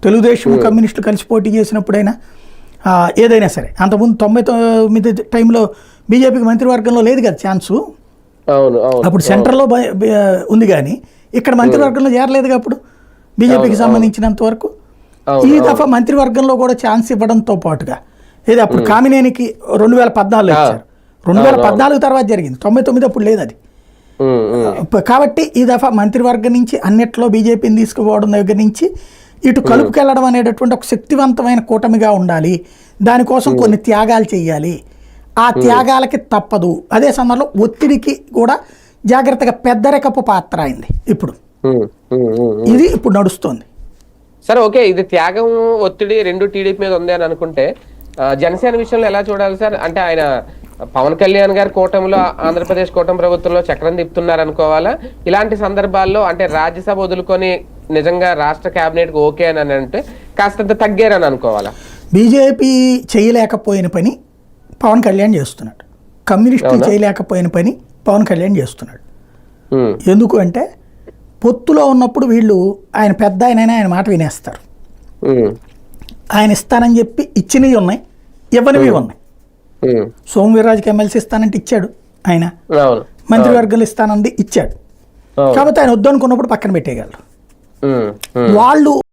తెలుగుదేశం కమ్యూనిస్టులు కలిసి పోటీ చేసినప్పుడైనా ఏదైనా సరే. అంతకుముందు 99 టైంలో బీజేపీకి మంత్రివర్గంలో లేదు కదా ఛాన్సు. అప్పుడు సెంట్రల్లో ఉంది కానీ ఇక్కడ మంత్రివర్గంలో చేరలేదుగా అప్పుడు బీజేపీకి సంబంధించినంత వరకు. ఈ దఫా మంత్రివర్గంలో కూడా ఛాన్స్ ఇవ్వడంతో పాటుగా ఏది అప్పుడు కామినేనికి 2014 ఇచ్చారు. 2014 తర్వాత జరిగింది, 99 అప్పుడు లేదు అది. కాబట్టి ఈ దఫా మంత్రివర్గం నుంచి అన్నిట్లో బీజేపీని తీసుకుపోవడం దగ్గర నుంచి ఇటు కలుపుకెళ్లడం అనేటటువంటి ఒక శక్తివంతమైన కూటమిగా ఉండాలి. దానికోసం కొన్ని త్యాగాలు చేయాలి. ఆ త్యాగాలకి తప్పదు. అదే సమయంలో ఒత్తిడికి కూడా జాగ్రత్తగా పెద్దరికపు పాత్ర అయింది ఇప్పుడు. ఇది ఇప్పుడు నడుస్తోంది. సరే, ఓకే, ఇది త్యాగం ఒత్తిడి రెండు టీడీపీ మీద ఉంది అని అనుకుంటే జనసేన విషయంలో ఎలా చూడాలి సార్? అంటే ఆయన పవన్ కళ్యాణ్ గారి కూటమిలో ఆంధ్రప్రదేశ్ కూటమి ప్రభుత్వంలో చక్రం తిప్పుతున్నారు అనుకోవాలా? ఇలాంటి సందర్భాల్లో అంటే రాజ్యసభ వదులుకొని నిజంగా రాష్ట్ర కేబినెట్ కి ఓకే అని అంటే కాస్తంత తగ్గారని అనుకోవాలా? బీజేపీ చేయలేకపోయిన పని పవన్ కళ్యాణ్ చేస్తున్నాడు. కమ్యూనిస్టులు చేయలేకపోయిన పని పవన్ కళ్యాణ్ చేస్తున్నాడు. ఎందుకు అంటే పొత్తులో ఉన్నప్పుడు వీళ్ళు ఆయన పెద్ద ఆయన మాట వినేస్తారు. ఆయన ఇస్తానని చెప్పి ఇచ్చినవి ఉన్నాయి, ఇవ్వనివి ఉన్నాయి. సోమవీర్రాజుకి ఎమ్మెల్సీ ఇస్తానంటే ఇచ్చాడు ఆయన, మంత్రివర్గాలు ఇస్తానంది ఇచ్చాడు. కాబట్టి ఆయన వద్దనుకున్నప్పుడు పక్కన పెట్టేయగలరు వాళ్ళు.